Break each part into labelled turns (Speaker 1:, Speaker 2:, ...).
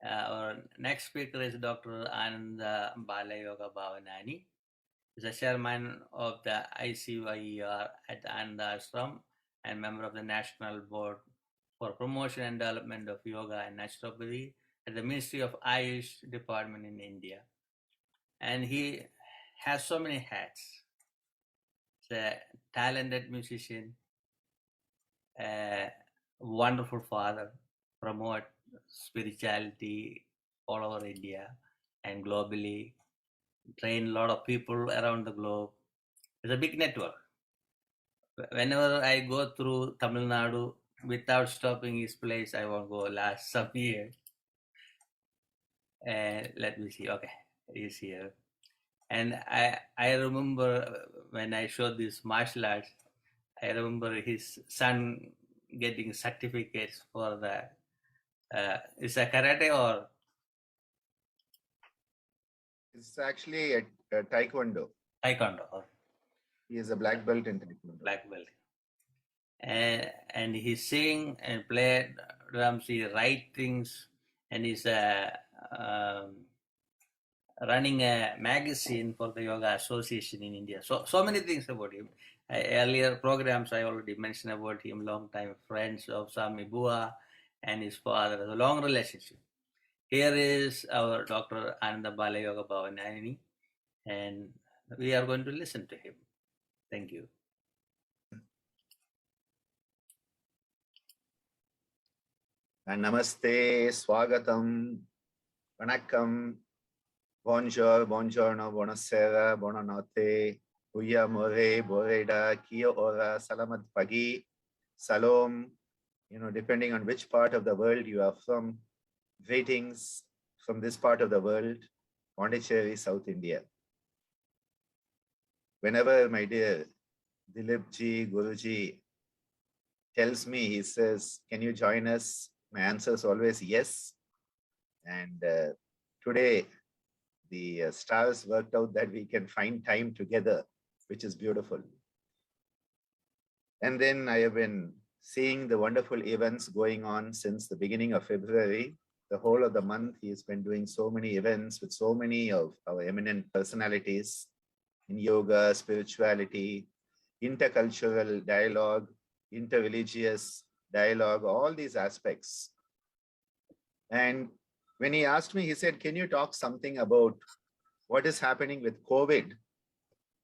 Speaker 1: Our next speaker is Dr. Ananda Balayogi Bhavanani. He's a chairman of the ICYER at the Ananda Ashram and member of the National Board for Promotion and Development of Yoga and Naturopathy at the Ministry of Ayush Department in India. And he has so many hats. He's a talented musician, a wonderful father, promote spirituality all over India and globally, train a lot of people around the globe. It's a big network. Whenever I go through Tamil Nadu without stopping his place, I won't go last some year. And let me see. Okay, he's here. And I remember when I showed this martial arts, I remember his son getting certificates for the is a karate or
Speaker 2: it's actually a taekwondo.
Speaker 1: Taekwondo.
Speaker 2: He is a black belt in taekwondo.
Speaker 1: Black belt. And he sing and play drums. He write things, and he's running a magazine for the Yoga Association in India. So many things about him. Earlier programs I already mentioned about him. Long time friends of Swami Bua and his father. A long relationship. Here is our Dr. Ananda Balayogi Bhavanani, and we are going to listen to him. Thank you.
Speaker 2: Namaste, swagatam, vanakkam, bonjour, buongiorno, buonasera, buonanotte, buia more, boreda, kia ora, salamat pagi, salom, depending on which part of the world you are from. Greetings from this part of the world, Pondicherry, South India. Whenever my dear Dileepji, Guruji tells me, he says, can you join us? My answer is always yes. And today, the stars worked out that we can find time together, which is beautiful. And then I have been seeing the wonderful events going on since the beginning of February. The whole of the month, he's been doing so many events with so many of our eminent personalities in yoga, spirituality, intercultural dialogue, interreligious dialogue, all these aspects. And when he asked me, he said, can you talk something about what is happening with COVID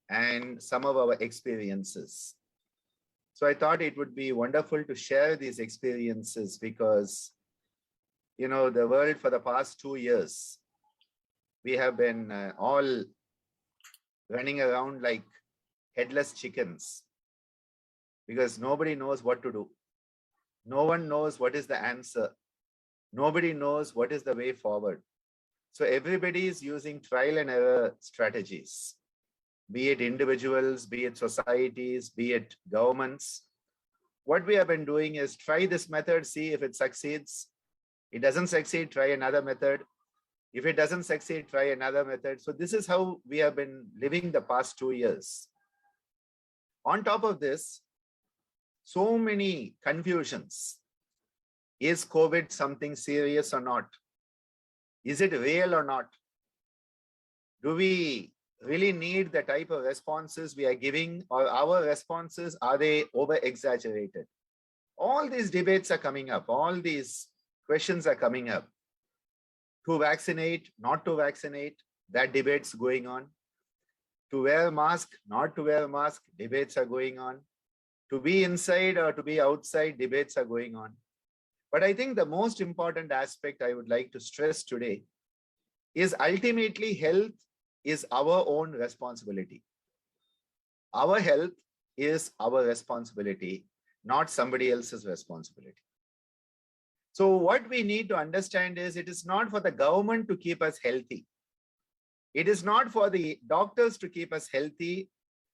Speaker 2: and some of our experiences? So I thought it would be wonderful to share these experiences because the world for the past 2 years, we have been all running around like headless chickens because nobody knows what to do. No one knows what is the answer. Nobody knows what is the way forward. So everybody is using trial and error strategies, be it individuals, be it societies, be it governments. What we have been doing is try this method, see if it succeeds. It doesn't succeed, try another method. If it doesn't succeed, try another method. So this is how we have been living the past 2 years. On top of this, so many confusions. Is COVID something serious or not? Is it real or not? Do we really need the type of responses we are giving, or our responses, are they over-exaggerated? All these debates are coming up. All these questions are coming up. To vaccinate, not to vaccinate, that debate's going on. To wear mask, not to wear mask, debates are going on. To be inside or to be outside, debates are going on. But I think the most important aspect I would like to stress today is ultimately health is our own responsibility. Our health is our responsibility, not somebody else's responsibility. So what we need to understand is it is not for the government to keep us healthy. It is not for the doctors to keep us healthy.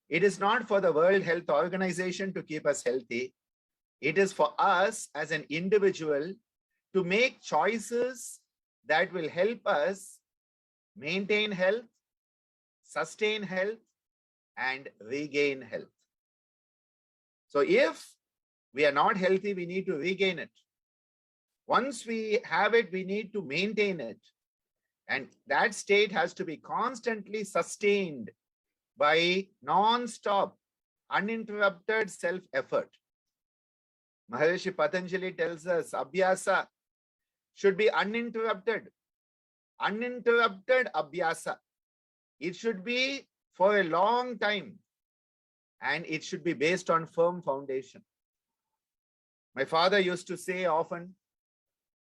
Speaker 2: It is not for the World Health Organization to keep us healthy. It is for us as an individual to make choices that will help us maintain health, sustain health, and regain health. So if we are not healthy, we need to regain it. Once we have it, we need to maintain it. And that state has to be constantly sustained by non-stop, uninterrupted self-effort. Maharishi Patanjali tells us, Abhyasa should be uninterrupted. Uninterrupted Abhyasa. It should be for a long time. And it should be based on firm foundation. My father used to say often,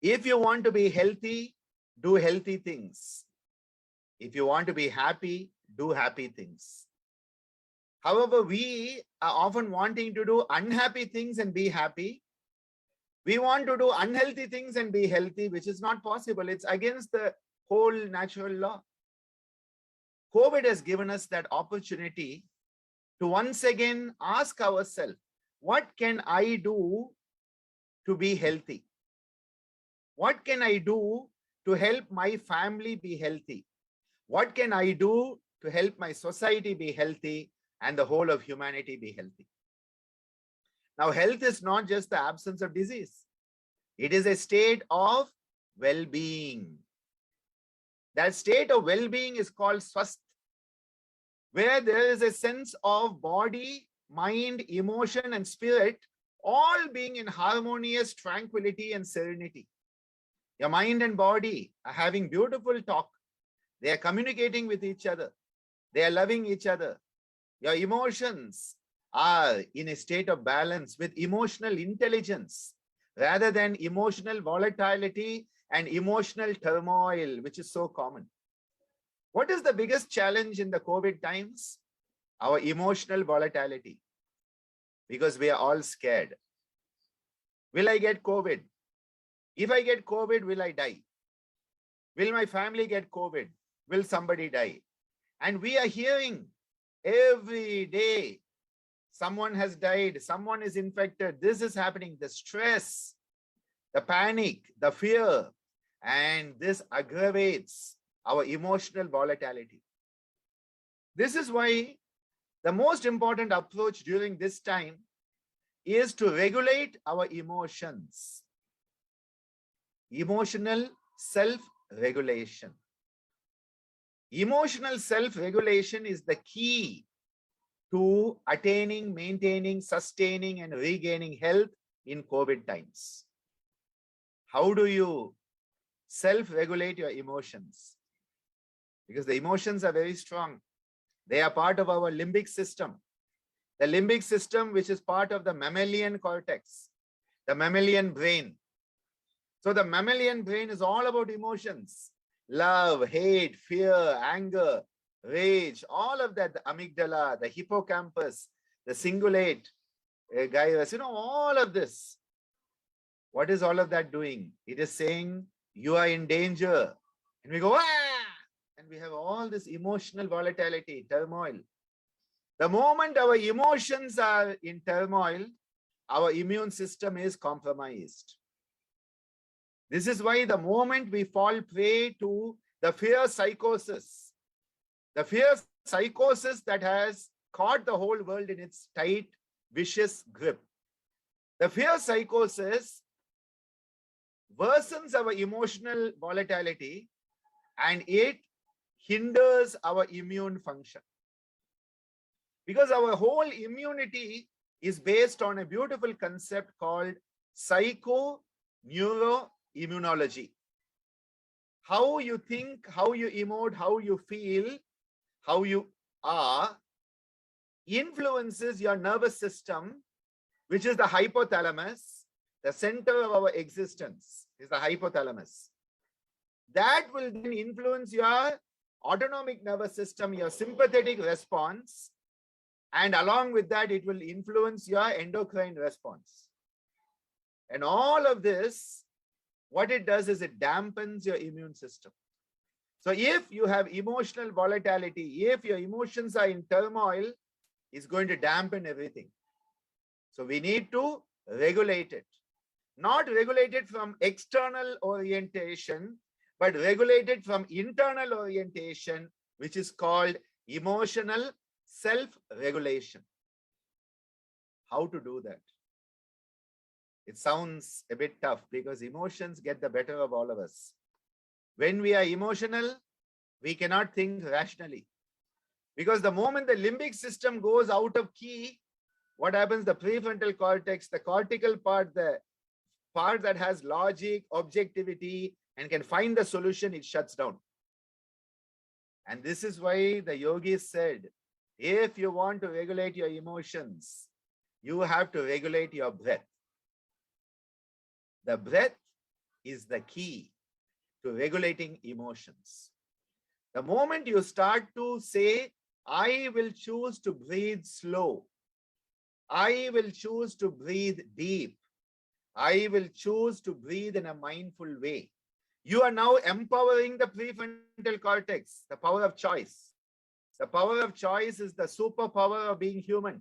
Speaker 2: if you want to be healthy, do healthy things. If you want to be happy, do happy things. However, we are often wanting to do unhappy things and be happy. We want to do unhealthy things and be healthy, which is not possible. It's against the whole natural law. COVID has given us that opportunity to once again ask ourselves, what can I do to be healthy? What can I do to help my family be healthy? What can I do to help my society be healthy and the whole of humanity be healthy? Now, health is not just the absence of disease. It is a state of well-being. That state of well-being is called swasth, where there is a sense of body, mind, emotion, and spirit all being in harmonious tranquility and serenity. Your mind and body are having beautiful talk. They are communicating with each other. They are loving each other. Your emotions are in a state of balance with emotional intelligence rather than emotional volatility and emotional turmoil, which is so common. What is the biggest challenge in the COVID times? Our emotional volatility. Because we are all scared. Will I get COVID? If I get COVID, will I die? Will my family get COVID? Will somebody die? And we are hearing every day, someone has died, someone is infected, this is happening, the stress, the panic, the fear, and this aggravates our emotional volatility. This is why the most important approach during this time is to regulate our emotions. Emotional self-regulation. Emotional self-regulation is the key to attaining, maintaining, sustaining, and regaining health in COVID times. How do you self-regulate your emotions? Because the emotions are very strong. They are part of our limbic system. The limbic system, which is part of the mammalian cortex, the mammalian brain. So the mammalian brain is all about emotions. Love, hate, fear, anger, rage, all of that, the amygdala, the hippocampus, the cingulate gyrus, all of this. What is all of that doing? It is saying you are in danger. And we go, ah! And we have all this emotional volatility, turmoil. The moment our emotions are in turmoil, our immune system is compromised. This is why the moment we fall prey to the fear psychosis that has caught the whole world in its tight, vicious grip. The fear psychosis worsens our emotional volatility and it hinders our immune function. Because our whole immunity is based on a beautiful concept called psycho-neuro-immunology. How you think, how you emote, how you feel, how you are, influences your nervous system, which is the hypothalamus. The center of our existence is the hypothalamus. That will then influence your autonomic nervous system, your sympathetic response, and along with that, it will influence your endocrine response. And all of this, what it does is it dampens your immune system. So if you have emotional volatility, if your emotions are in turmoil, it's going to dampen everything. So we need to regulate it. Not regulate it from external orientation, but regulate it from internal orientation, which is called emotional self-regulation. How to do that? It sounds a bit tough because emotions get the better of all of us. When we are emotional, we cannot think rationally. Because the moment the limbic system goes out of key, what happens? The prefrontal cortex, the cortical part, the part that has logic, objectivity, and can find the solution, it shuts down. And this is why the yogis said, if you want to regulate your emotions, you have to regulate your breath. The breath is the key to regulating emotions. The moment you start to say, I will choose to breathe slow, I will choose to breathe deep, I will choose to breathe in a mindful way, you are now empowering the prefrontal cortex, the power of choice. The power of choice is the superpower of being human.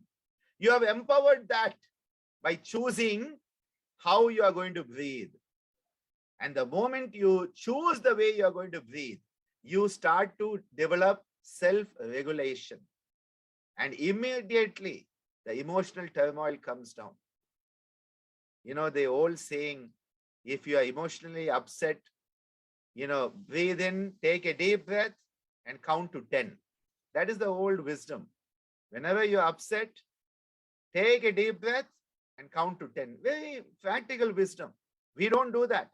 Speaker 2: You have empowered that by choosing how you are going to breathe. And the moment you choose the way you are going to breathe, you start to develop self-regulation. And immediately, the emotional turmoil comes down. You know, the old saying, if you are emotionally upset, breathe in, take a deep breath, and count to 10. That is the old wisdom. Whenever you're upset, take a deep breath and count to 10. Very practical wisdom. We don't do that.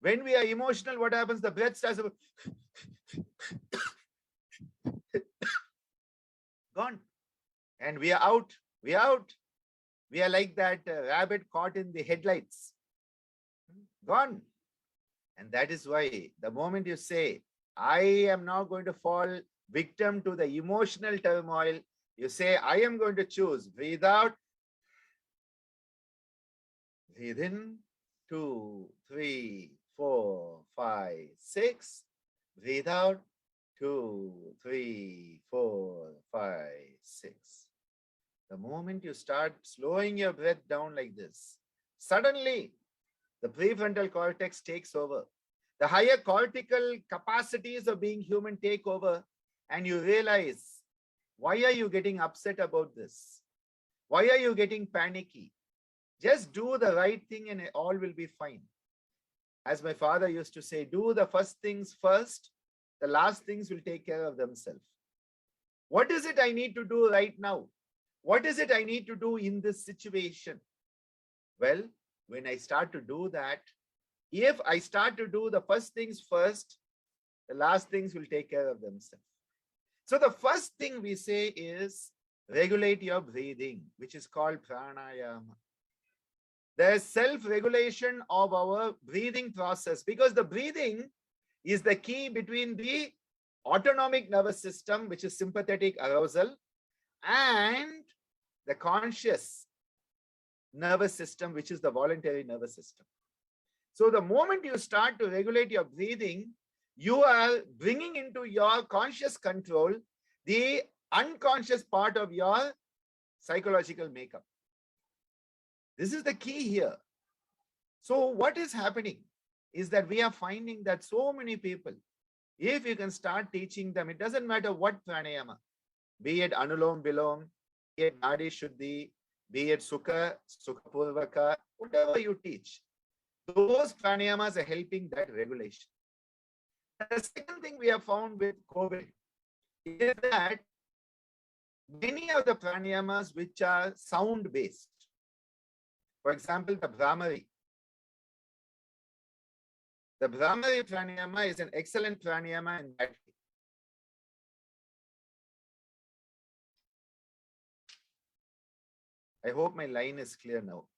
Speaker 2: When we are emotional, what happens? The breath starts gone. And we are out. We are out. We are like that rabbit caught in the headlights. Gone. And that is why the moment you say, I am now going to fall victim to the emotional turmoil, you say, I am going to choose. Breathe out. Breathe in. 2, 3, 4, 5, 6. Breathe out. 2, 3, 4, 5, 6. The moment you start slowing your breath down like this, suddenly the prefrontal cortex takes over. The higher cortical capacities of being human take over, and you realize, why are you getting upset about this? Why are you getting panicky? Just do the right thing and all will be fine. As my father used to say, do the first things first, the last things will take care of themselves. What is it I need to do right now? What is it I need to do in this situation? Well, when I start to do that, if I start to do the first things first, the last things will take care of themselves. So the first thing we say is regulate your breathing, which is called pranayama. There's self-regulation of our breathing process, because the breathing is the key between the autonomic nervous system, which is sympathetic arousal, and the conscious nervous system, which is the voluntary nervous system. So the moment you start to regulate your breathing, you are bringing into your conscious control the unconscious part of your psychological makeup. This is the key here. So what is happening is that we are finding that so many people, if you can start teaching them, it doesn't matter what pranayama, be it Anulom Bilom, be it Nadi Shuddhi, be it Sukha, Sukha Purvaka, whatever you teach, those pranayamas are helping that regulation. The second thing we have found with COVID is that many of the pranayamas which are sound-based, for example, the Brahmari. The Brahmari pranayama is an excellent pranayama in that way. I hope my line is clear now.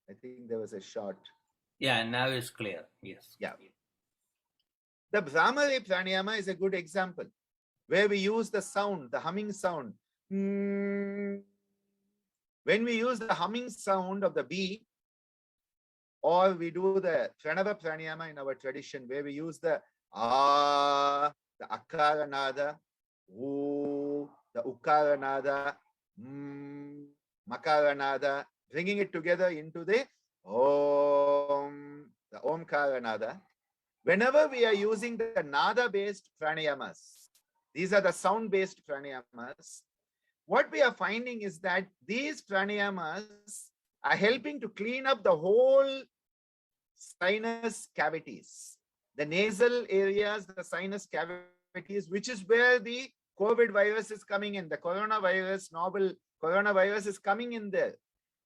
Speaker 2: I think there was a short.
Speaker 1: Yeah, now it's clear. Yes.
Speaker 2: Yeah. The Brahmari pranayama is a good example where we use the sound, the humming sound. When we use the humming sound of the bee, or we do the Pranava pranayama in our tradition where we use the the akaranada, the ukaranada, makaranada, bringing it together into the omkaranada. Whenever we are using the nada-based pranayamas, these are the sound-based pranayamas, what we are finding is that these pranayamas are helping to clean up the whole sinus cavities, the nasal areas, the sinus cavities, which is where the COVID virus is coming in, the coronavirus, novel coronavirus is coming in there.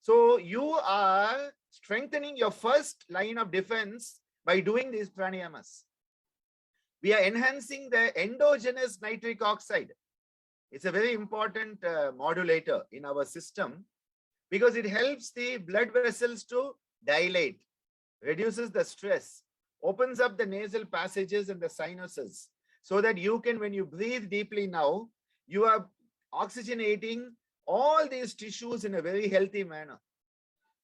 Speaker 2: So you are strengthening your first line of defense by doing these pranayamas. We are enhancing the endogenous nitric oxide. It's a very important modulator in our system because it helps the blood vessels to dilate, reduces the stress, opens up the nasal passages and the sinuses so that you can, when you breathe deeply now, you are oxygenating all these tissues in a very healthy manner.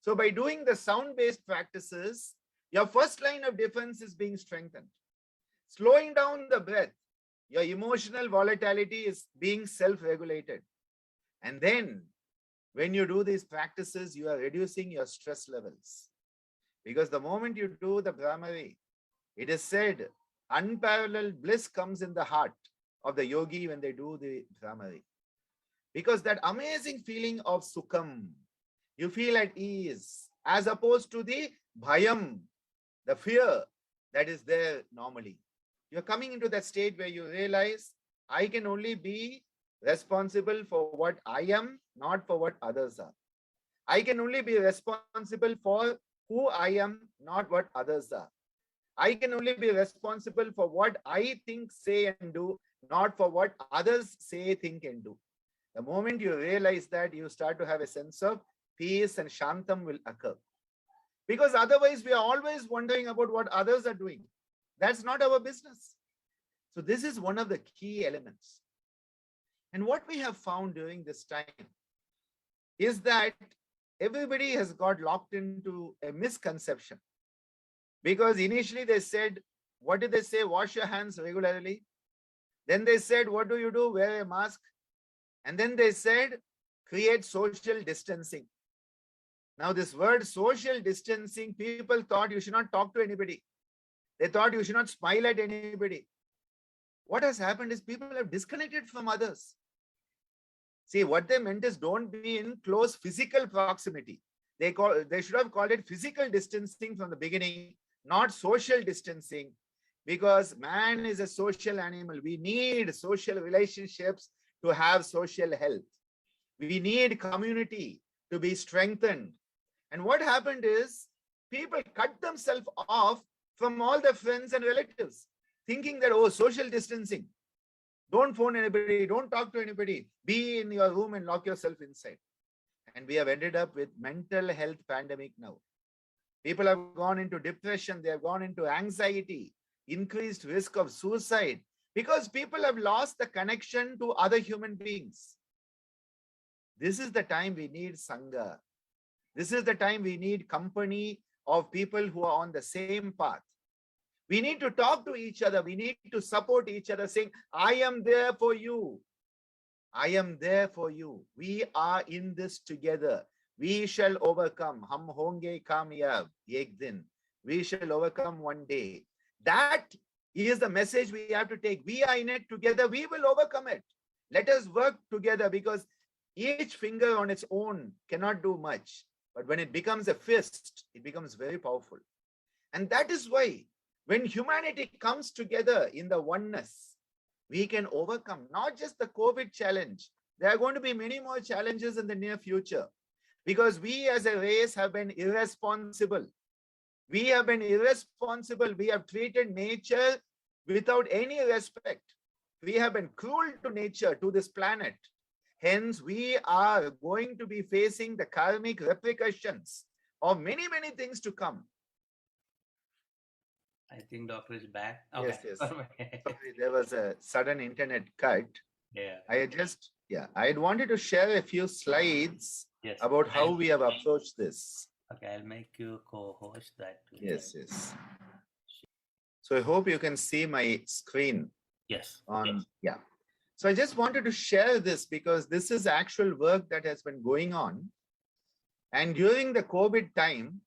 Speaker 2: So by doing the sound-based practices, your first line of defense is being strengthened. Slowing down the breath, your emotional volatility is being self-regulated. And then when you do these practices, you are reducing your stress levels. Because the moment you do the Brahmari, it is said, unparalleled bliss comes in the heart of the yogi when they do the Brahmari. Because that amazing feeling of sukham, you feel at ease, as opposed to the bhayam, the fear that is there normally. You're coming into that state where you realize, I can only be responsible for what I am, not for what others are. I can only be responsible for who I am, not what others are. I can only be responsible for what I think, say, and do, not for what others say, think, and do. The moment you realize that, you start to have a sense of peace and shantam will occur. Because otherwise, we are always wondering about what others are doing. That's not our business. So this is one of the key elements. And what we have found during this time is that everybody has got locked into a misconception. Because initially they said, what did they say? Wash your hands regularly. Then they said, what do you do? Wear a mask. And then they said, create social distancing. Now this word social distancing, people thought you should not talk to anybody. They thought you should not smile at anybody. What has happened is people have disconnected from others. See, what they meant is don't be in close physical proximity. They should have called it physical distancing from the beginning, not social distancing, because man is a social animal. We need social relationships to have social health. We need community to be strengthened. And what happened is people cut themselves off from all their friends and relatives, thinking that, oh, social distancing. Don't phone anybody, don't talk to anybody, be in your room and lock yourself inside. And we have ended up with mental health pandemic now. People have gone into depression, they have gone into anxiety, increased risk of suicide, because people have lost the connection to other human beings. This is the time we need Sangha. This is the time we need company of people who are on the same path. We need to talk to each other. We need to support each other, saying, I am there for you. I am there for you. We are in this together. We shall overcome. Hum honge kamyab ek din. We shall overcome one day. That is the message we have to take. We are in it together. We will overcome it. Let us work together, because each finger on its own cannot do much. But when it becomes a fist, it becomes very powerful. And that is why when humanity comes together in the oneness, we can overcome not just the COVID challenge. There are going to be many more challenges in the near future, because we as a race have been irresponsible. We have been irresponsible. We have treated nature without any respect. We have been cruel to nature, to this planet. Hence, we are going to be facing the karmic repercussions of many, many things to come.
Speaker 1: I think doctor is back. Okay.
Speaker 2: Yes, yes. Sorry, there was a sudden internet cut.
Speaker 1: Yeah.
Speaker 2: I had wanted to share a few slides about how we have approached this.
Speaker 1: Okay, I'll make you co-host that.
Speaker 2: Yes, yes. So I hope you can see my screen.
Speaker 1: Yes.
Speaker 2: Yeah. So I just wanted to share this because this is actual work that has been going on. And during the COVID time,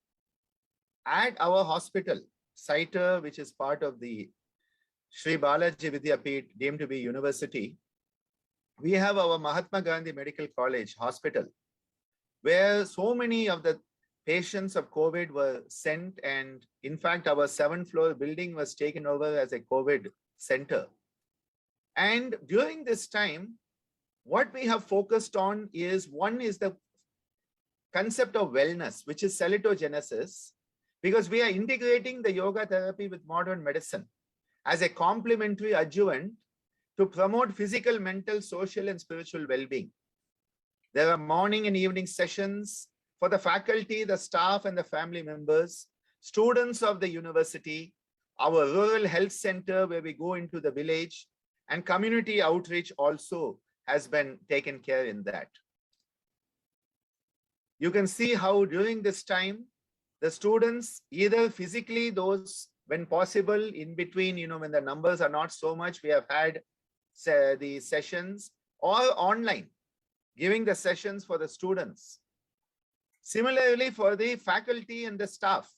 Speaker 2: at our hospital, CITER, which is part of the Sri Balaji Vidyapith, deemed to be university, we have our Mahatma Gandhi Medical College Hospital, where so many of the patients of COVID were sent, and in fact, our 7th floor building was taken over as a COVID center. And during this time, what we have focused on is, one is the concept of wellness, which is salitogenesis, because we are integrating the yoga therapy with modern medicine as a complementary adjuvant to promote physical, mental, social, and spiritual well-being. There are morning and evening sessions for the faculty, the staff, and the family members, students of the university, our rural health center where we go into the village, and community outreach also has been taken care in that. You can see how during this time, the students, either physically, those when possible, in between, when the numbers are not so much, we have had the sessions, or online, giving the sessions for the students. Similarly, for the faculty and the staff,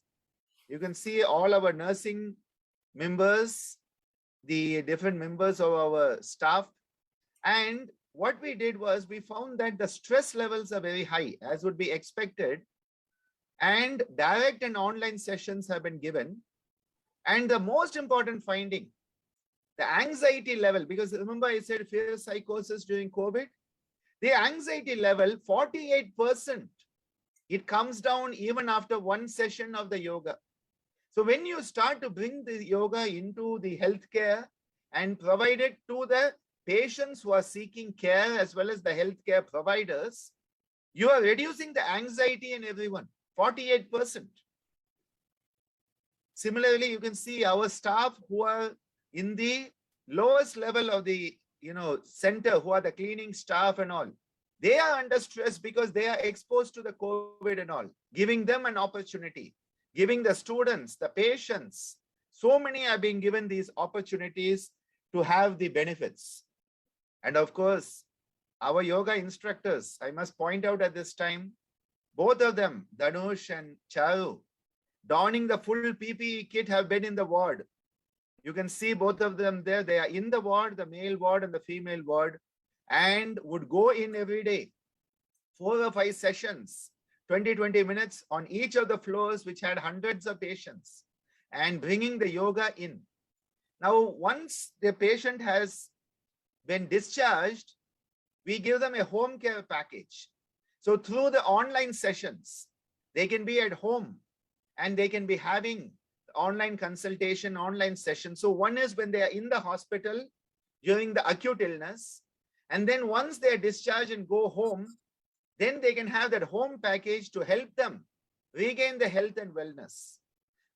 Speaker 2: you can see all our nursing members, the different members of our staff. And what we did was, we found that the stress levels are very high, as would be expected. And direct and online sessions have been given. And the most important finding, the anxiety level, because remember I said fear psychosis during COVID, the anxiety level, 48%, it comes down even after one session of the yoga. So when you start to bring the yoga into the healthcare and provide it to the patients who are seeking care as well as the healthcare providers, you are reducing the anxiety in everyone, 48%. Similarly, you can see our staff who are in the lowest level of the center, who are the cleaning staff and all. They are under stress because they are exposed to the COVID and all, giving them an opportunity, giving the students, the patients, so many are being given these opportunities to have the benefits. And of course, our yoga instructors, I must point out at this time, both of them, Dhanush and Charu, donning the full PPE kit, have been in the ward. You can see both of them there. They are in the ward, the male ward and the female ward, and would go in every day, 4 or 5 sessions, 20 minutes on each of the floors, which had hundreds of patients, and bringing the yoga in. Now, once the patient has been discharged, we give them a home care package. So through the online sessions, they can be at home and they can be having online consultation, online session. So one is when they are in the hospital during the acute illness, and then once they are discharged and go home, then they can have that home package to help them regain the health and wellness.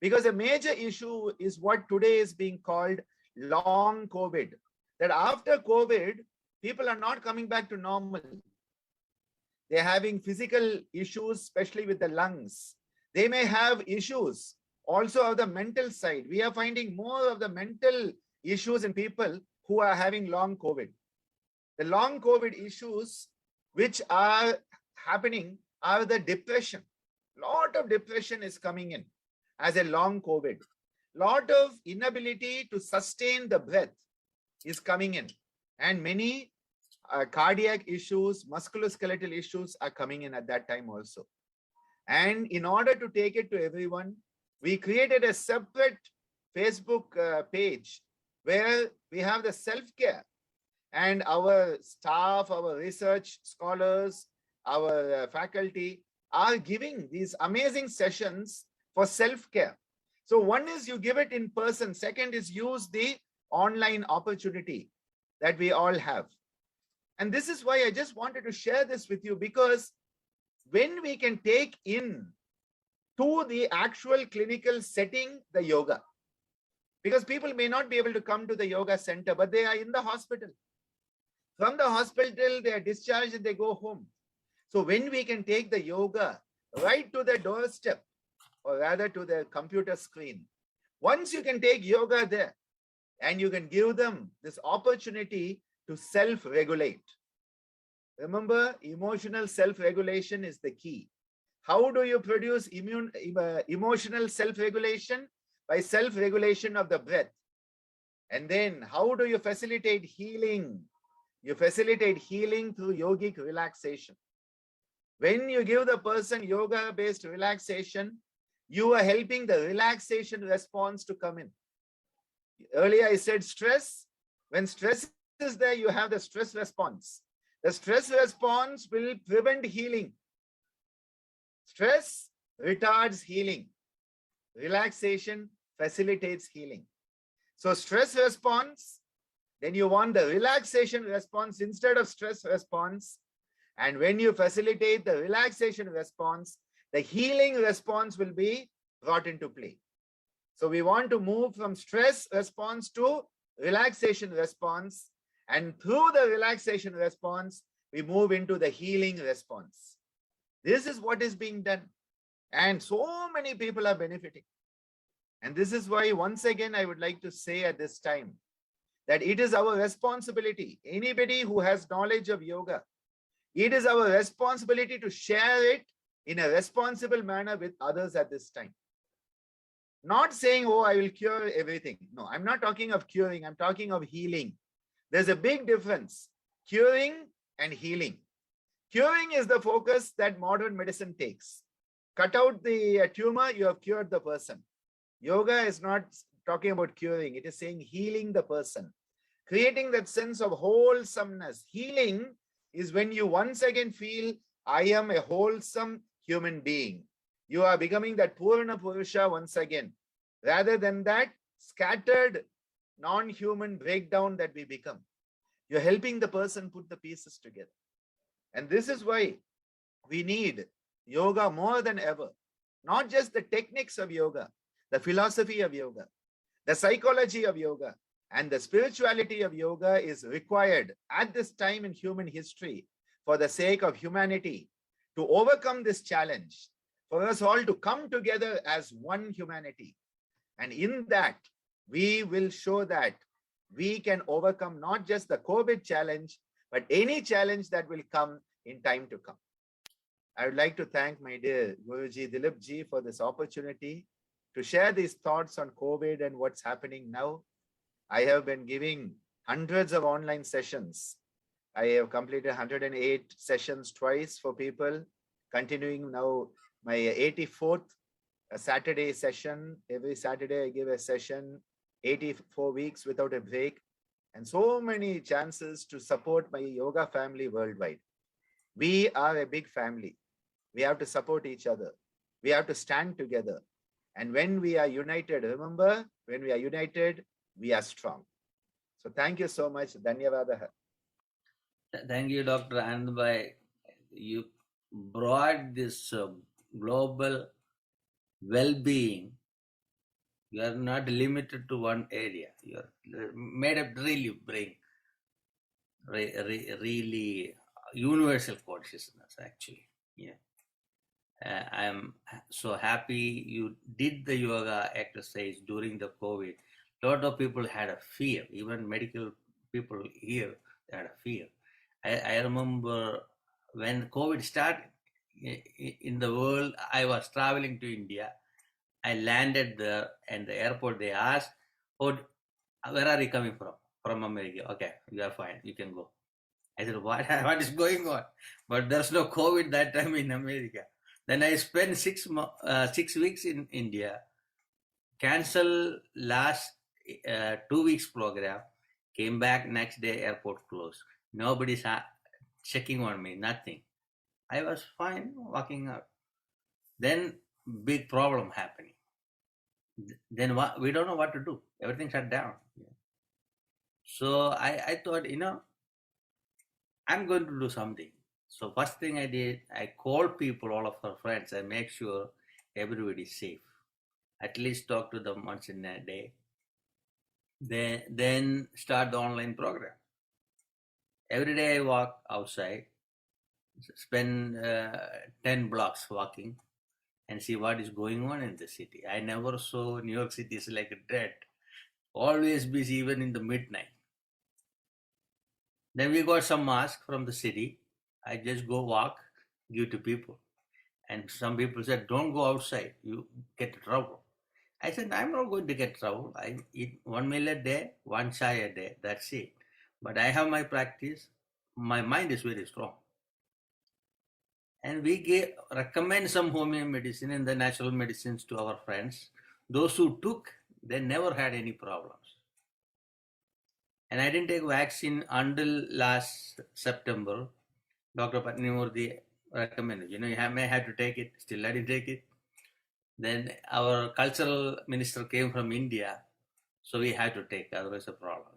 Speaker 2: Because a major issue is what today is being called long COVID, that after COVID, people are not coming back to normal. They're having physical issues, especially with the lungs. They may have issues also of the mental side. We are finding more of the mental issues in people who are having long COVID. The long COVID issues which are happening are the depression. Lot of depression is coming in as a long COVID. Lot of inability to sustain the breath is coming in. And many cardiac issues, musculoskeletal issues are coming in at that time also. And in order to take it to everyone, we created a separate Facebook page where we have the self-care, and our staff, our research scholars, our faculty are giving these amazing sessions for self-care. So one is you give it in person. Second is use the online opportunity that we all have. And this is why I just wanted to share this with you, because when we can take in to the actual clinical setting, the yoga, because people may not be able to come to the yoga center, but they are in the hospital. From the hospital, they are discharged and they go home. So when we can take the yoga right to their doorstep, or rather to their computer screen, once you can take yoga there and you can give them this opportunity to self-regulate. Remember, emotional self-regulation is the key. How do you produce emotional self-regulation? By self-regulation of the breath. And then how do you facilitate healing? You facilitate healing through yogic relaxation. When you give the person yoga-based relaxation, you are helping the relaxation response to come in. Earlier I said stress. When stress is there, you have the stress response. The stress response will prevent healing. Stress retards healing. Relaxation facilitates healing. So stress response, then you want the relaxation response instead of stress response. And when you facilitate the relaxation response, the healing response will be brought into play. So we want to move from stress response to relaxation response. And through the relaxation response, we move into the healing response. This is what is being done. And so many people are benefiting. And this is why, once again, I would like to say at this time that it is our responsibility, anybody who has knowledge of yoga, it is our responsibility to share it in a responsible manner with others at this time. Not saying, oh, I will cure everything. No, I'm not talking of curing. I'm talking of healing. There's a big difference, curing and healing. Curing is the focus that modern medicine takes. Cut out the tumor, you have cured the person. Yoga is not talking about curing. It is saying healing the person, creating that sense of wholesomeness. Healing is when you once again feel, I am a wholesome human being. You are becoming that Purna Purusha once again, rather than that scattered non-human breakdown that we become. You're helping the person put the pieces together. And this is why we need yoga more than ever. Not just the techniques of yoga, the philosophy of yoga, the psychology of yoga, and the spirituality of yoga is required at this time in human history for the sake of humanity to overcome this challenge, for us all to come together as one humanity. And in that, we will show that we can overcome not just the COVID challenge, but any challenge that will come in time to come. I would like to thank my dear Guruji Dileepji for this opportunity to share these thoughts on COVID and what's happening now. I have been giving hundreds of online sessions. I have completed 108 sessions twice for people, continuing now my 84th Saturday session. Every Saturday I give a session, 84 weeks without a break, and so many chances to support my yoga family worldwide. We are a big family. We have to support each other. We have to stand together. And when we are united, remember, when we are united, we are strong. So thank you so much. Dhanyavadaha.
Speaker 1: Thank you, Dr. Ananda. You brought this global well-being. You are not limited to one area. You are made up really bring really universal consciousness, actually. Yeah. I am so happy you did the yoga exercise during the COVID. A lot of people had a fear, even medical people here had a fear. I remember when COVID started in the world, I was traveling to India. I landed there, and the airport, they asked, oh, where are you coming from? From America. Okay, you are fine. You can go. I said, what is going on? But there's no COVID that time in America. Then I spent 6 weeks in India, cancel last 2 weeks program, came back next day, airport closed. Nobody's checking on me, nothing. I was fine walking out. Then big problem happening. Then we don't know what to do. Everything shut down. So I thought, I'm going to do something. So first thing I did, I called people, all of our friends, and make sure everybody is safe. At least talk to them once in a day. Then start the online program. Every day I walk outside, spend 10 blocks walking, and see what is going on in the city. I never saw New York City is like a dead. Always busy, even in the midnight. Then we got some masks from the city. I just go walk, give to people. And some people said, don't go outside, you get trouble. I said, I'm not going to get trouble. I eat 1 meal a day, 1 chai a day, that's it. But I have my practice. My mind is very strong. and we recommend some homeo medicine and the natural medicines to our friends. Those who took, they never had any problems. And I didn't take vaccine until last September. Dr. Padmini recommended, may have to take it. Still, I didn't take it. Then our cultural minister came from India, so we had to take, otherwise a problem.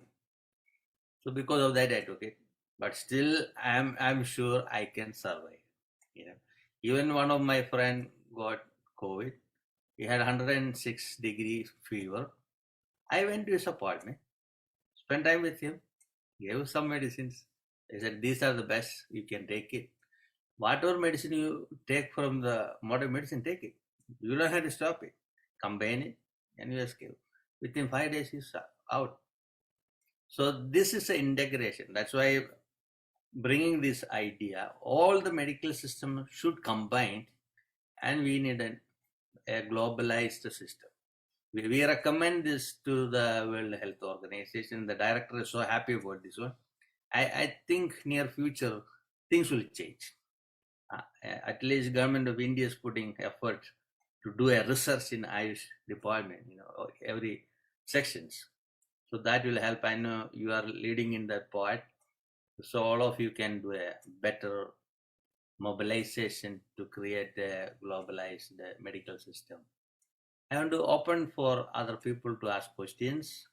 Speaker 1: So because of that, I took it. But still, I'm sure I can survive. Even one of my friend got COVID. He had 106-degree fever. I went to his apartment, spent time with him, gave some medicines. He said, these are the best, you can take it. Whatever medicine you take from the modern medicine, take it. You don't have to stop it. Combine it and you escape. Within 5 days, he's out. So this is an integration. That's why bringing this idea, all the medical system should combine, and we need a globalized system. We recommend this to the World Health Organization. The director is so happy about this one. I think near future things will change. At least government of India is putting effort to do a research in Ayush department, every sections. So that will help. I know you are leading in that part. So all of you can do a better mobilization to create a globalized medical system. I want to open for other people to ask questions,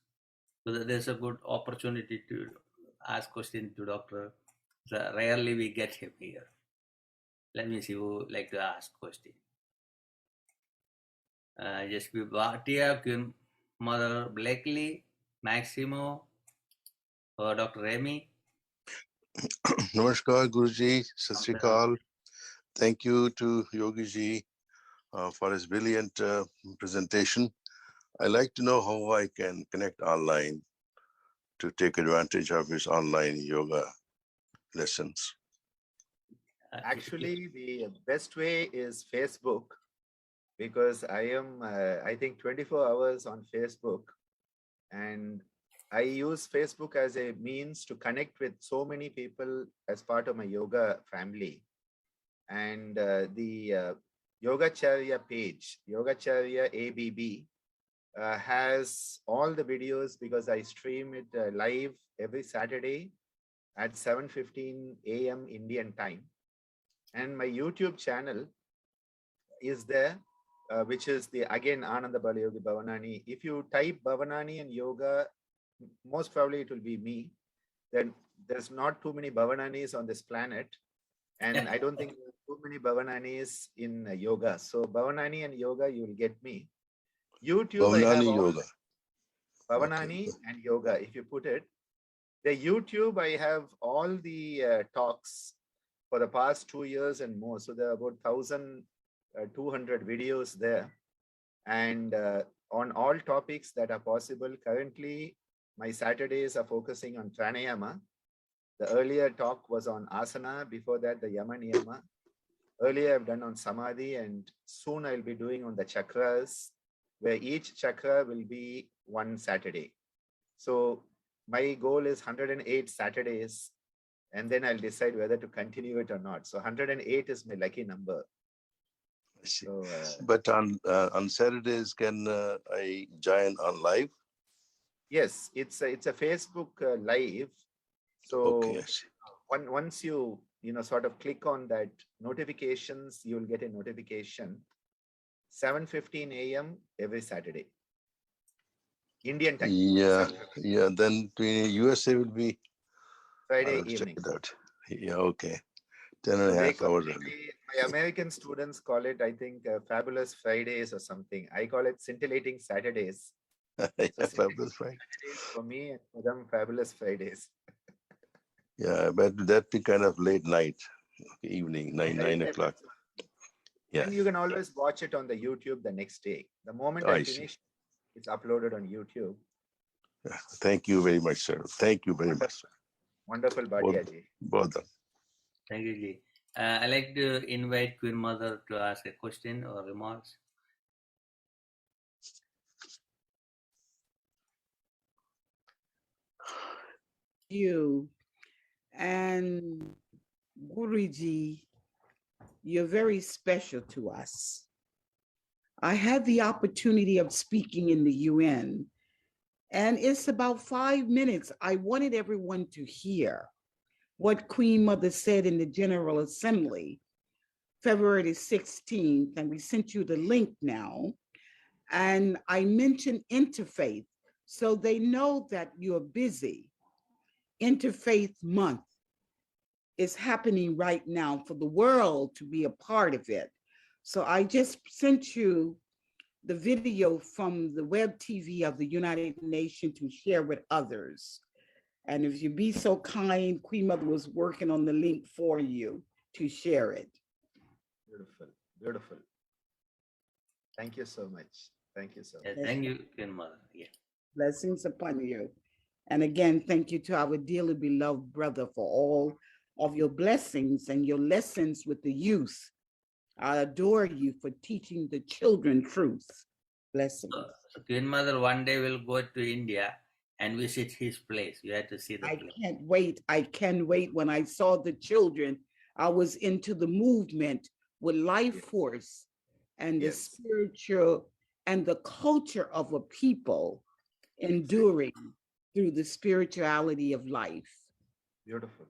Speaker 1: so that there's a good opportunity to ask questions to doctor. So rarely we get him here. Let me see who would like to ask question. Just be Bhatia, Mother Blakely, Maximo, or Dr. Remy.
Speaker 3: Namaskar, Guruji. Sat Sri Akal. Thank you to Yogi Ji for his brilliant presentation. I'd like to know how I can connect online to take advantage of his online yoga lessons.
Speaker 2: Actually, the best way is Facebook, because I am, I think, 24 hours on Facebook, and I use Facebook as a means to connect with so many people as part of my yoga family. And the Yogacharya page, Yogacharya ABB, has all the videos, because I stream it live every Saturday at 7:15 a.m. Indian time. And my YouTube channel is there, which is again Ananda Balayogi Bhavanani. If you type Bhavanani and yoga, most probably it will be me. Then there's not too many Bhavananis on this planet, and I don't think there's too many Bhavananis in yoga. So Bhavanani and yoga, you will get me. YouTube,
Speaker 3: Bhavanani
Speaker 2: I have
Speaker 3: yoga.
Speaker 2: Bhavanani and yoga. If you put it, the YouTube, I have all the talks for the past 2 years and more. So there are about 1,200 videos there, and on all topics that are possible. Currently, my Saturdays are focusing on pranayama. The earlier talk was on asana. Before that, the yama niyama. Earlier, I've done on samadhi, and soon I'll be doing on the chakras, where each chakra will be one Saturday. So my goal is 108 Saturdays, and then I'll decide whether to continue it or not. So 108 is my lucky number.
Speaker 3: I see.
Speaker 2: So,
Speaker 3: but on Saturdays, can I join on live?
Speaker 2: Yes, it's a Facebook live. So
Speaker 3: okay, I see.
Speaker 2: Once you sort of click on that notifications, you'll get a notification. 7:15 a.m. every Saturday, Indian time.
Speaker 3: Yeah, yeah. Then USA will be
Speaker 2: Friday evening.
Speaker 3: Check it out. Yeah, okay. 10 and a half hours.
Speaker 2: My American students call it, I think, Fabulous Fridays or something. I call it Scintillating Saturdays. So
Speaker 3: Fabulous Fridays
Speaker 2: for me, and for them, Fabulous Fridays.
Speaker 3: Yeah, but that'd be kind of late night, evening, 9 o'clock.
Speaker 2: Yeah. And you can always watch it on the YouTube the next day. The moment I finish, it's uploaded on YouTube.
Speaker 3: Yeah. Thank you very much, sir. Thank you very much, sir.
Speaker 2: Wonderful, Bhatia ji.
Speaker 3: Both.
Speaker 1: Thank you, Ji. I'd like to invite Queen Mother to ask a question or remarks.
Speaker 4: You and Guruji You're very special to us. I had the opportunity of speaking in the UN, and it's about 5 minutes. I wanted everyone to hear what Queen Mother said in the General Assembly, February 16th, and we sent you the link now. And I mentioned Interfaith, so they know that you're busy. Interfaith Month is happening right now for the world to be a part of it. So I just sent you the video from the web TV of the United Nations to share with others. And if you be so kind, Queen Mother was working on the link for you to share it.
Speaker 2: Beautiful, beautiful. Thank you so much. Thank you so much.
Speaker 1: Thank you, Queen Mother. Yeah.
Speaker 4: Blessings upon you. And again, thank you to our dearly beloved brother for all of your blessings and your lessons with the youth. I adore you for teaching the children truth. Blessings.
Speaker 1: So Queen Mother one day will go to India and visit his place. You have to see the place.
Speaker 4: Can't wait. I can't wait. When I saw the children, I was into the movement with life force and the spiritual and the culture of a people enduring through the spirituality of life.
Speaker 2: Beautiful.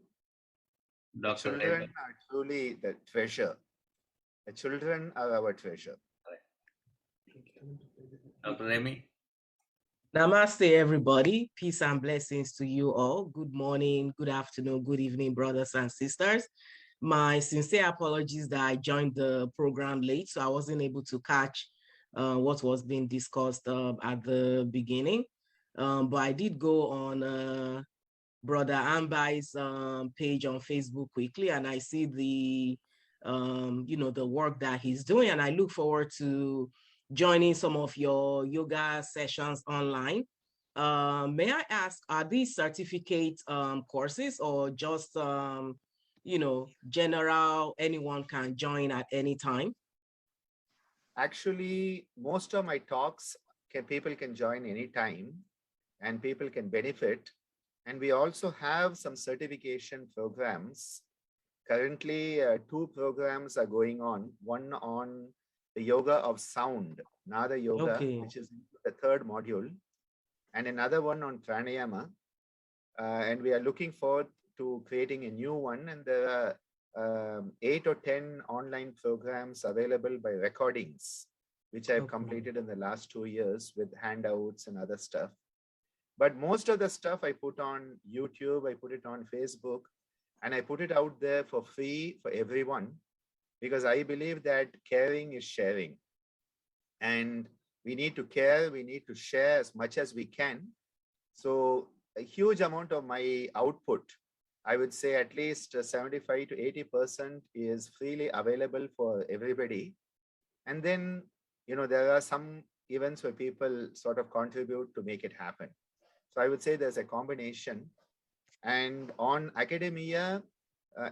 Speaker 1: Dr.
Speaker 2: Children are truly the treasure. The children are our treasure.
Speaker 1: Dr. Remy.
Speaker 5: Namaste, everybody. Peace and blessings to you all. Good morning, good afternoon, good evening, brothers and sisters. My sincere apologies that I joined the program late, so I wasn't able to catch what was being discussed at the beginning. But I did go on Brother Ambai's page on Facebook quickly, and I see the the work that he's doing, and I look forward to joining some of your yoga sessions online. May I ask, are these certificate courses or just general, anyone can join at any time?
Speaker 2: Actually, most of my talks people can join anytime and people can benefit. And we also have some certification programs. Currently, 2 programs are going on. One on the yoga of sound, Nada Yoga, which is the 3rd module, and another one on pranayama. And we are looking forward to creating a new one. And there are 8 or 10 online programs available by recordings, which I've completed in the last 2 years with handouts and other stuff. But most of the stuff I put on YouTube, I put it on Facebook, and I put it out there for free for everyone, because I believe that caring is sharing. And we need to care, we need to share as much as we can. So a huge amount of my output, I would say at least 75 to 80% is freely available for everybody. And then, there are some events where people sort of contribute to make it happen. So I would say there's a combination. And on academia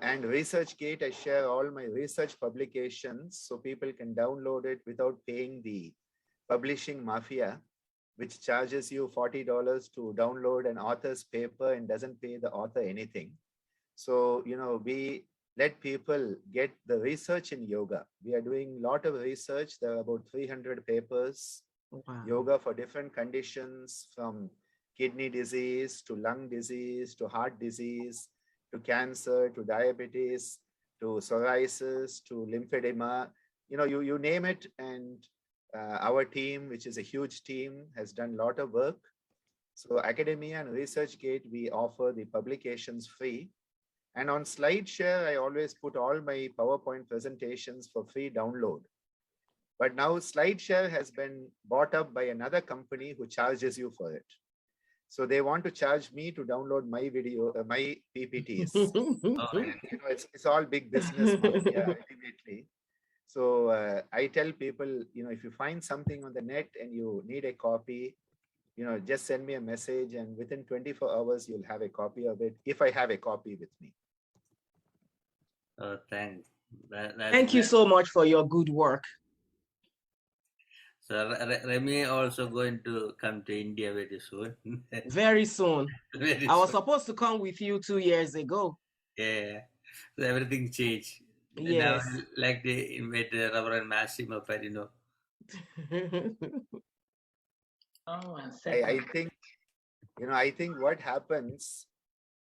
Speaker 2: and ResearchGate, I share all my research publications so people can download it without paying the publishing mafia, which charges you $40 to download an author's paper and doesn't pay the author anything. So, we let people get the research in yoga. We are doing a lot of research. There are about 300 papers, yoga for different conditions, from kidney disease to lung disease to heart disease to cancer to diabetes to psoriasis to lymphedema. You name it. And our team, which is a huge team, has done a lot of work. So academia and ResearchGate, we offer the publications free. And on SlideShare, I always put all my PowerPoint presentations for free download. But now SlideShare has been bought up by another company who charges you for it. So they want to charge me to download my video, my PPTs. It's all big business ultimately. So I tell people, if you find something on the net and you need a copy, just send me a message, and within 24 hours, you'll have a copy of it if I have a copy with me.
Speaker 1: Thanks.
Speaker 5: Thank you so much for your good work.
Speaker 1: So Remy also going to come to India very soon.
Speaker 5: Very soon. I was supposed to come with you 2 years ago.
Speaker 1: Yeah. So everything changed.
Speaker 5: Yes.
Speaker 1: Like they invite Reverend Massimo Perino.
Speaker 2: I think, I think what happens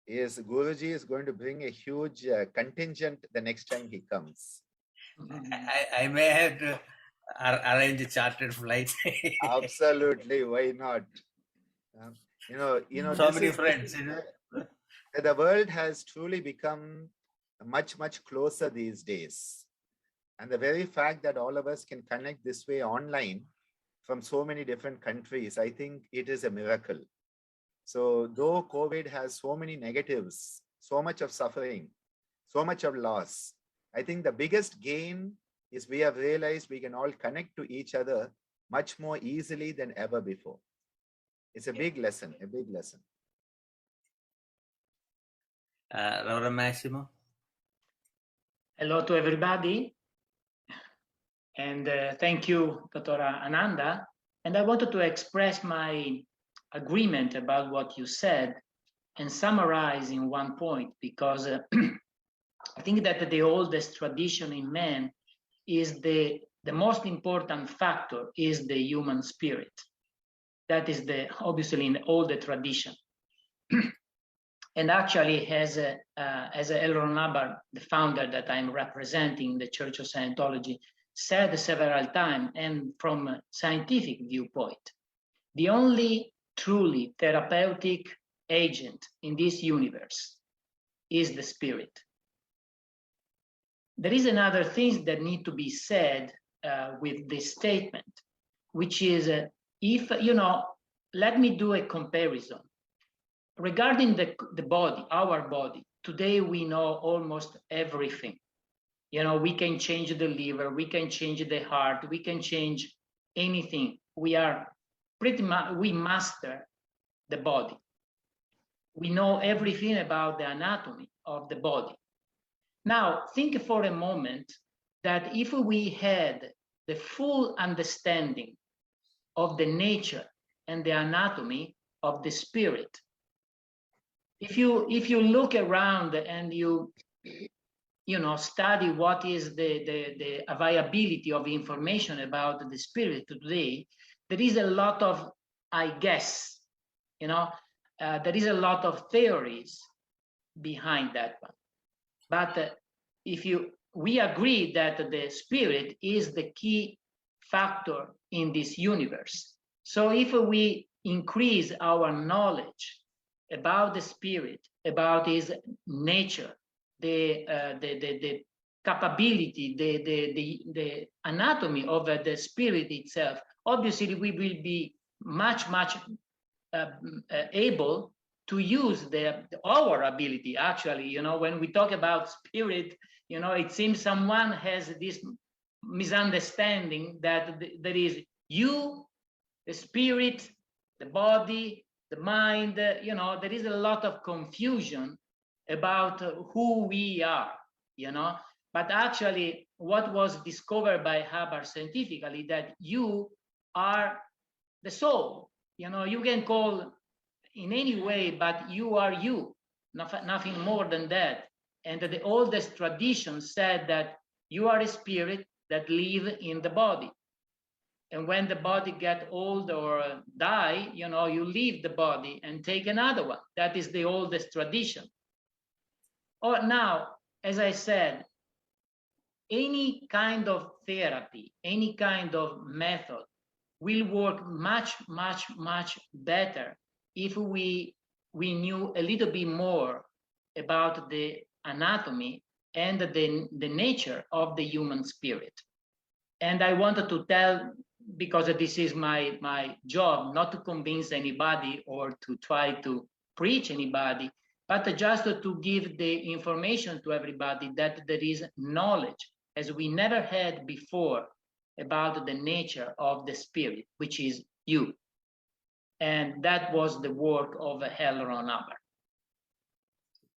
Speaker 2: is Guruji is going to bring a huge contingent the next time he comes.
Speaker 1: I may have to arrange a chartered flight.
Speaker 2: Absolutely, why not?
Speaker 1: So many friends,
Speaker 2: the world has truly become much, much closer these days. And the very fact that all of us can connect this way online from so many different countries, I think it is a miracle. So though COVID has so many negatives, so much of suffering, so much of loss, I think the biggest gain is we have realized we can all connect to each other much more easily than ever before. It's a big lesson, a big lesson.
Speaker 1: Reverend Massimo.
Speaker 6: Hello to everybody. And thank you, Dr. Ananda. And I wanted to express my agreement about what you said and summarize in one point, because I think that the oldest tradition in man is the most important factor is the human spirit. That is obviously in all the tradition. And actually, as L. Ron Hubbard, the founder that I'm representing, the Church of Scientology, said several times, and from a scientific viewpoint, the only truly therapeutic agent in this universe is the spirit. There is another thing that need to be said with this statement, which is if, let me do a comparison. Regarding the body, our body, today we know almost everything. We can change the liver, we can change the heart, we can change anything. We are pretty much, we master the body. We know everything about the anatomy of the body. Now, think for a moment that if we had the full understanding of the nature and the anatomy of the spirit, if you look around and you study what is the availability of information about the spirit today, there is a lot of, I guess, there is a lot of theories behind that one. But we agree that the spirit is the key factor in this universe. So if we increase our knowledge about the spirit, about his nature, the capability, the anatomy of the spirit itself, obviously we will be much able to use our ability. Actually, when we talk about spirit, it seems someone has this misunderstanding that there is you, the spirit, the body, the mind. There is a lot of confusion about who we are, but actually what was discovered by Hubbard scientifically, that you are the soul. You can call in any way, but you are you, nothing more than that. And the oldest tradition said that you are a spirit that live in the body. And when the body get old or die, you leave the body and take another one. That is the oldest tradition. Or now, as I said, any kind of therapy, any kind of method will work much better if we knew a little bit more about the anatomy and the nature of the human spirit. And I wanted to tell, because this is my job, not to convince anybody or to try to preach anybody, but just to give the information to everybody that there is knowledge, as we never had before, about the nature of the spirit, which is you. And that was the work of L. Ron Hubbard.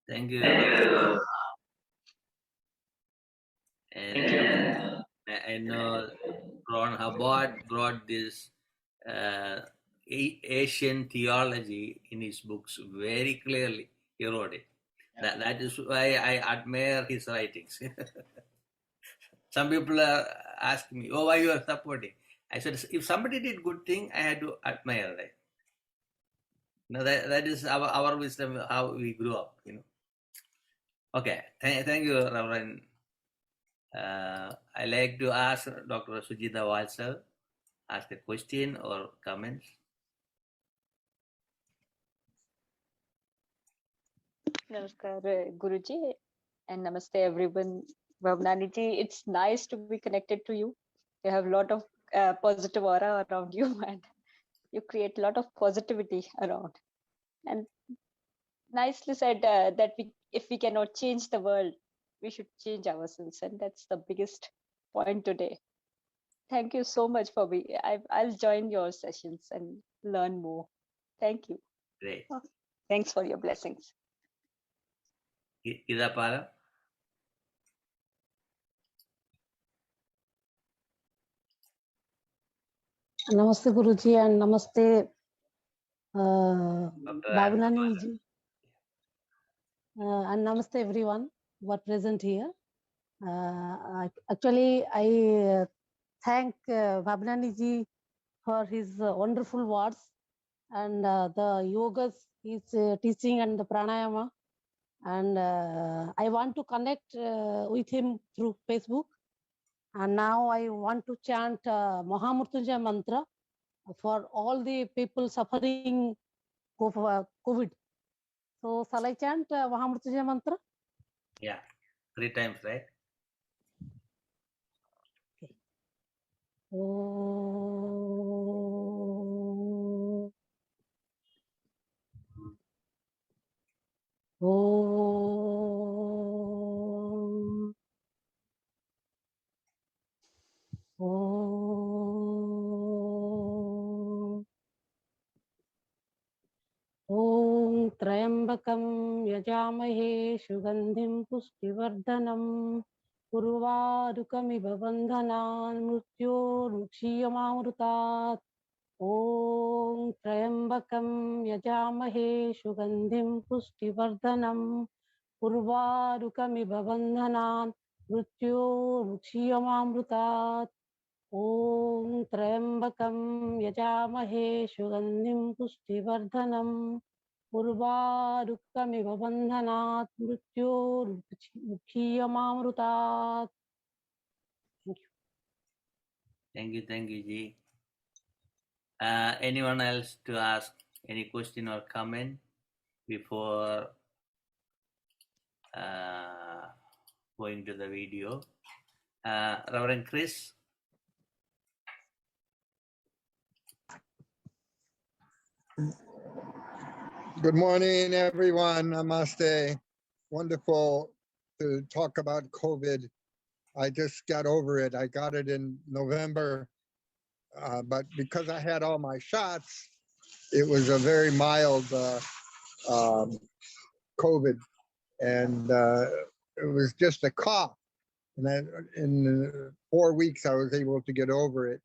Speaker 1: Thank you. And I know Ron Hubbard brought this Asian theology in his books very clearly. He wrote it. That is why I admire his writings. Some people are asking me, "Oh, why you are supporting?" I said, if somebody did good thing, I had to admire, right? That is our wisdom, how we grew up, Okay, thank you, Reverend. I like to ask Dr. Sujita Walsal, ask a question or comments.
Speaker 7: Namaskar, Guruji, and namaste, everyone. Bhavanani ji, it's nice to be connected to you. You have a lot of positive aura around you, and you create a lot of positivity around. And nicely said that if we cannot change the world, we should change ourselves, and that's the biggest point today. Thank you so much for me. I'll join your sessions and learn more. Thank you.
Speaker 1: Great.
Speaker 7: Thanks for your blessings.
Speaker 1: Idapala.
Speaker 8: Namaste Guruji and Namaste Bhavanani ji and Namaste everyone who are present here. Actually, I thank Bhavanani ji for his wonderful words and the yogas he's teaching and the pranayama. And I want to connect with him through Facebook. And now I want to chant Mahamurtyunjaya mantra for all the people suffering COVID. So shall I chant Mahamurtyunjaya mantra?
Speaker 1: Yeah, 3 times, right?
Speaker 8: Okay. Om. Om. Om. Om Trayambakam Yajamahe Sugandhim Pushtivardhanam Urvarukamiva Bandhanan Mrityorukshiyamamrutat. Om Trayambakam Yajamahe Sugandhim Pushtivardhanam Urvarukamiva Bandhanan Mrityorukshiyamamrutat. Om Trayambakam Yajamahe Sugandhim Pushtivardhanam Urvarukamiva Bandhanat Mrityorukshiyamamrutat. Thank you.
Speaker 1: Thank you, Ji. Anyone else to ask any question or comment before going to the video? Reverend Chris?
Speaker 9: Good morning, everyone. Namaste. Wonderful to talk about COVID. I just got over it. I got it in November, but because I had all my shots, it was a very mild COVID, and it was just a cough. And in 4 weeks, I was able to get over it.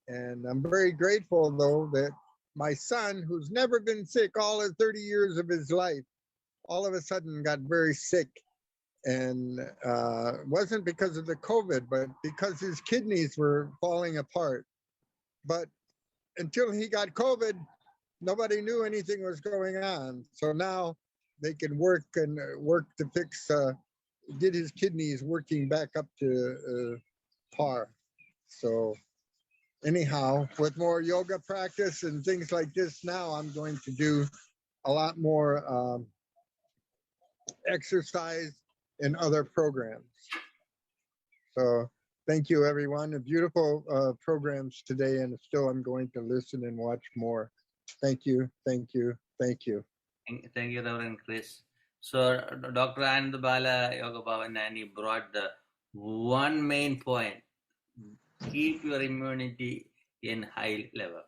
Speaker 9: And I'm very grateful, though, that my son, who's never been sick all his 30 years of his life, all of a sudden got very sick. And wasn't because of the COVID, but because his kidneys were falling apart. But until he got COVID, nobody knew anything was going on. So now they can work to fix, get his kidneys working back up to par. So anyhow, with more yoga practice and things like this now, I'm going to do a lot more exercise and other programs. So thank you, everyone. Beautiful programs today, and still I'm going to listen and watch more. Thank you, thank you, thank you.
Speaker 1: Thank you, Reverend Chris. So Dr. Ananda Balayogi Bhavanani brought the one main point: keep your immunity in high level.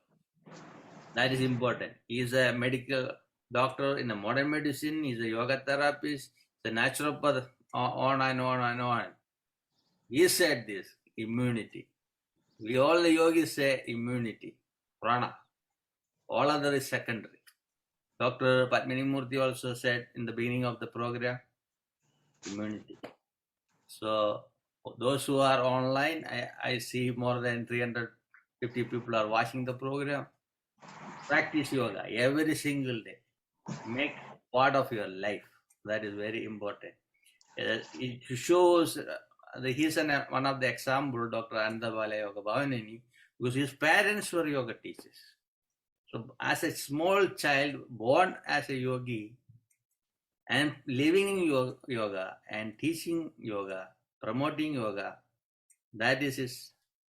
Speaker 1: That is important. He is a medical doctor in the modern medicine. He's a yoga therapist, the naturopath, on and on and on. He said this, immunity. We all the yogis say immunity, prana. All other is secondary. Dr. Padmini Murthy also said in the beginning of the program, immunity. So Those who are online, I see more than 350 people are watching the program. Practice yoga every single day. Make part of your life. That is very important. It shows, he's one of the example, Dr. Ananda Balayogi Bhavanani, because his parents were yoga teachers. So as a small child born as a yogi and living in yoga and teaching yoga, promoting yoga, that is his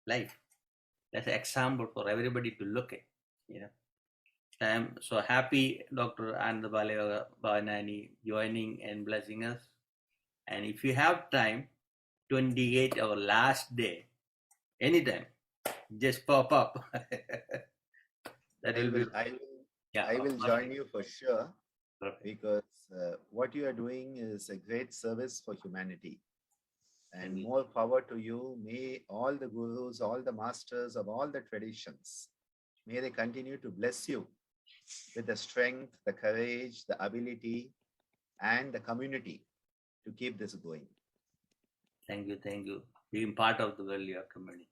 Speaker 1: life. That's an example for everybody to look at. I'm so happy Dr. Ananda Balayogi Bhavanani joining and blessing us. And if you have time, 28, our last day, anytime, just pop up.
Speaker 2: I will join you for sure. Perfect. Because what you are doing is a great service for humanity. And more power to you. May all the gurus, all the masters of all the traditions, may they continue to bless you with the strength, the courage, the ability, and the community to keep this going.
Speaker 1: Thank you. Being part of the World Yoga community.